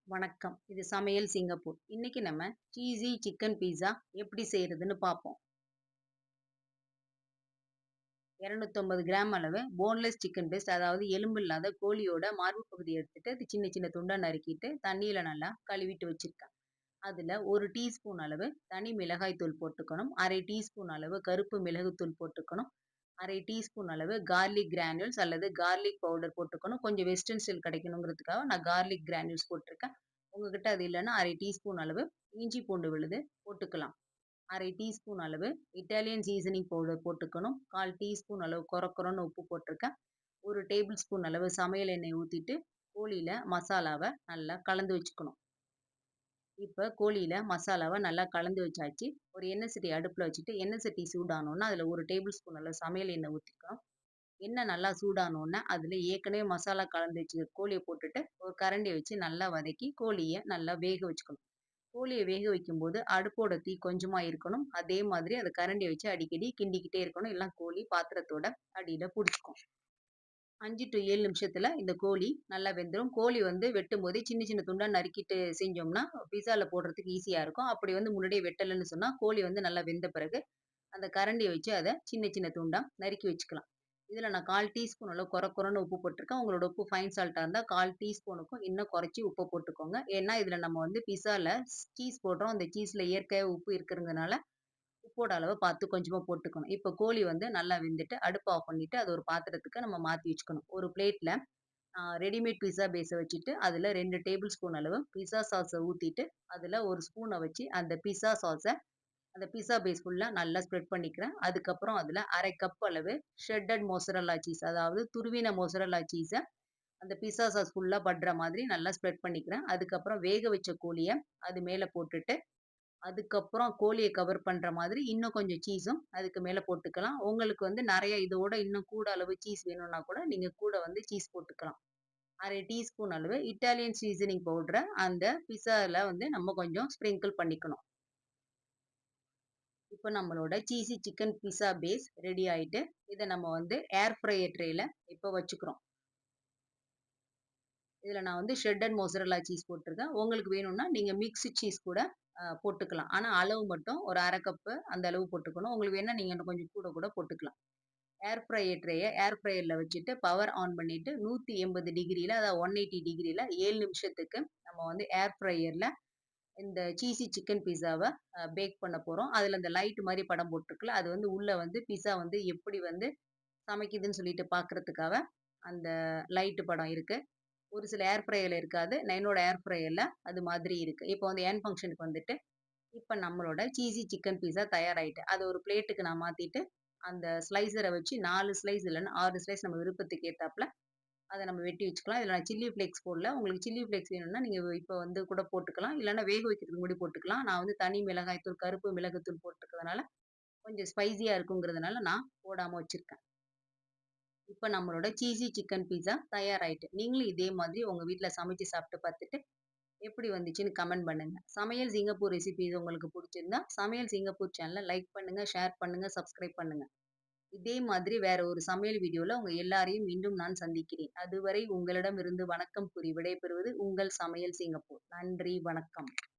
வணக்கம். இது சமையல் சிங்கப்பூர். இன்னைக்கு நம்ம சீஸி சிக்கன் பீஸா எப்படி செய்றதுன்னு பார்ப்போம். 250 கிராம் அளவு போன்லெஸ் சிக்கன் பிரஸ்ட் அதாவது எலும்பு இல்லாத கோழியோட மார்பு பகுதிய எடுத்துட்டு, அது சின்ன சின்ன துண்டா நறுக்கிட்டு, தண்ணீல நல்லா கழுவிட்டு வச்சிருக்கேன். அதுல 1 டீஸ்பூன் அளவு தனி மிளகாய் தூள் போட்டுக்கணும். 1/2 டீஸ்பூன் அளவு கருப்பு மிளகுத்தூள் போட்டுக்கணும். 1/2 டீஸ்பூன் அளவு கார்லிக் கிரானியூல்ஸ் அல்லது கார்லிக் பவுடர் போட்டுக்கணும். கொஞ்சம் வெஸ்டர்ன் ஸ்டைல் கிடைக்கணுங்கிறதுக்காக நான் கார்லிக் கிரானியூல்ஸ் போட்டுருக்கேன். உங்ககிட்ட அது இல்லன்னா 1/2 டீஸ்பூன் அளவு இஞ்சி பூண்டு விழுது போட்டுக்கலாம். 1/2 டீஸ்பூன் அளவு இட்டாலியன் சீசனிங் பவுடர் போட்டுக்கணும். 1/4 டீஸ்பூன் அளவு கொரன்னு உப்பு போட்டுருக்கேன். 1 டேபிள் ஸ்பூன் அளவு சமையல் எண்ணெய் ஊத்திட்டு, கோழியில மசாலாவ நல்லா கலந்து வச்சுக்கணும். இப்ப கோழியில மசாலாவ நல்லா கலந்து வச்சாச்சு. ஒரு எண்ணெய் சட்டிய அடுப்புல வச்சுட்டு, எண்ணெய் சட்டி சூடானோன, அதுல 1 டேபிள் ஸ்பூன் அளவு சமையல் எண்ணெய் ஊத்திக்கலாம். எண்ணெய் நல்லா சூடானோன, அதுல ஏற்கனவே மசாலா கலந்து வச்சுருக்க கோழிய போட்டுட்டு, ஒரு கரண்டிய வச்சு நல்லா வதக்கி, கோழிய நல்லா வேக வச்சுக்கணும். கோழிய வேக வைக்கும்போது, அடுப்போட தீ கொஞ்சமா இருக்கணும். அதே மாதிரி அத கரண்டிய வச்சு அடிக்கடி கிண்டிக்கிட்டே இருக்கணும். இல்லன்னா கோழி பாத்திரத்தோட அடியில புடிச்சுக்கும். 5 டூ 7 நிமிஷத்துல இந்த கோழி நல்லா வெந்துரும். கோழி வந்து வெட்டும்போதே சின்ன சின்ன துண்டா நறுக்கிட்டு செஞ்சோம்னா, பீஸால போடுறதுக்கு ஈஸியா இருக்கும். அப்படி வந்து முன்னாடியே வெட்டலன்னு சொன்னா, கோழி வந்து நல்லா வெந்த பிறகு, அந்த கரண்டிய வச்சு அத சின்ன சின்ன துண்டா நறுக்கி வச்சுக்கலாம். இதுல நான் 1/4 டீஸ்பூன் அளவு கொரன்னு உப்பு போட்டுருக்கேன். உங்களோட உப்பு ஃபைன் சால்ட்டா இருந்தா 1/4 டீஸ்பூனுக்கும் இன்னும் குறைச்சு உப்ப போட்டுக்கோங்க. ஏன்னா, இதுல நம்ம வந்து பிஸால சீஸ் போடுறோம். அந்த சீஸ்ல இயற்கையாவே உப்பு இருக்கிறதுனால, உப்போட அளவ பார்த்து கொஞ்சமா போட்டுக்கணும். இப்ப கோழி வந்து நல்லா வெந்துட்டு, அடுப்ப ஆஃப் பண்ணிட்டு, அத ஒரு பாத்திரத்துக்கு நம்ம மாத்தி வச்சுக்கணும். ஒரு பிளேட்ல ரெடிமேட் பிஸா பேஸ வச்சுட்டு, அதுல 2 டேபிள் ஸ்பூன் அளவு பிஸா சாஸ ஊத்திட்டு, அதுல 1 ஸ்பூன வச்சு அந்த பிஸா சாஸ அந்த பிஸா பேஸ் ஃபுல்லா நல்லா ஸ்ப்ரெட் பண்ணிக்கிறேன். அதுக்கப்புறம் அதுல 1/2 கப் அளவு ஷ்ரெட்டட் மோசரல்லா சீஸ் அதாவது துருவின மோசரல்லா சீஸ அந்த பிஸா சாஸ் ஃபுல்லா படுற மாதிரி நல்லா ஸ்ப்ரெட் பண்ணிக்கிறேன். அதுக்கப்புறம் வேக வச்ச கோழிய அது மேல போட்டுட்டு, அதுக்கப்புறம் கோழிய கவர் பண்ற மாதிரி இன்னும் கொஞ்சம் சீஸும் அதுக்கு மேல போட்டுக்கலாம். உங்களுக்கு வந்து நெறைய இதோட இன்னும் கூட அளவு சீஸ் வேணும்னா கூட நீங்க கூட வந்து சீஸ் போட்டுக்கலாம். 1/2 டீஸ்பூன் அளவு இட்டாலியன் சீசனிங் பவுடர அந்த பிஸால வந்து நம்ம கொஞ்சம் ஸ்ப்ரிங்கிள் பண்ணிக்கணும். இப்ப நம்மளோட cheesy chicken pizza base ready ஆயிட்டு, இத நம்ம வந்து ஏர் ஃப்ரையர் ட்ரேல இப்ப வச்சுக்கிறோம். இதுல நான் வந்து ஷ்ரெட்டட் மோசரல்லா சீஸ் போட்டுருக்கேன். உங்களுக்கு வேணும்னா நீங்க மிக்ஸ்டு சீஸ் கூட போட்டுக்கலாம். ஆனா அளவு மட்டும் ஒரு 1/2 கப்பு அந்த அளவு போட்டுக்கணும். உங்களுக்கு வேணா நீங்க இன்னும் கொஞ்சம் கூட கூட போட்டுக்கலாம். ஏர் ட்ரேய ஏர் ஃப்ரையர்ல வச்சுட்டு பவர் ஆன் பண்ணிட்டு 180 டிகிரில அதாவது 180 டிகிரில 7 நிமிஷத்துக்கு நம்ம வந்து ஏர் ஃப்ரையர்ல இந்த சீஸி சிக்கன் பிஸாவ பேக் பண்ண போறோம். அதுல இந்த லைட் மாரி படம் போட்டுருக்குல்ல, அது வந்து உள்ள வந்து பிஸா வந்து எப்படி வந்து சமைக்குதுன்னு சொல்லிட்டு பார்க்கறதுக்காக அந்த லைட் படம் இருக்கு. ஒரு சில ஏர் ஃப்ரையர்ல இருக்காது. என்னோட ஏர் ஃப்ரையர்ல அது மாதிரி இருக்கு. இப்போ வந்து எண்ட் ஃபங்ஷனுக்கு வந்துட்டு, இப்ப நம்மளோட சீஸி சிக்கன் பீஸா தயாராயிட்டு. அத ஒரு பிளேட்டுக்கு நான் மாத்திட்டு, அந்த ஸ்லைசர வச்சு 4 ஸ்லைஸ் இல்லன்னா 6 ஸ்லைஸ் நம்ம விருப்பத்துக்கு ஏத்தாப்ல அத நம்ம வெட்டி வச்சுக்கலாம். இதுல நான் சில்லி ஃப்ளேக்ஸ் போடல. உங்களுக்கு சில்லி ஃப்ளேக்ஸ் வேணும்னா, நீங்க இப்ப வந்து கூட போட்டுக்கலாம். இல்லன்னா வேக வைக்கிறதுக்கு முன்னாடி போட்டுக்கலாம். நான் வந்து தனி மிளகாய் தூள், கருப்பு மிளகுத்தூள் போட்டுருக்கிறதுனால, கொஞ்சம் ஸ்பைசியா இருக்குங்கிறதுனால நான் போடாம வச்சிருக்கேன். இப்ப நம்மளோட சீஸி சிக்கன் பீஸா தயாராயிட்டு. நீங்களும் இதே மாதிரி உங்க வீட்ல சமைச்சு சாப்பிட்டு பார்த்துட்டு, எப்படி வந்துச்சுன்னு கமெண்ட் பண்ணுங்க. சமையல் சிங்கப்பூர் ரெசிபீஸ் உங்களுக்கு புடிச்சிருந்தா, சமையல் சிங்கப்பூர் சேனல லைக் பண்ணுங்க, ஷேர் பண்ணுங்க, சப்ஸ்கிரைப் பண்ணுங்க. இதே மாதிரி வேற ஒரு சமையல் வீடியோல உங்க எல்லாரையும் மீண்டும் நான் சந்திக்கிறேன். அதுவரை உங்களிடமிருந்து வணக்கம் கூறி விடைபெறுவது உங்கள் சமையல் சிங்கப்பூர். நன்றி, வணக்கம்.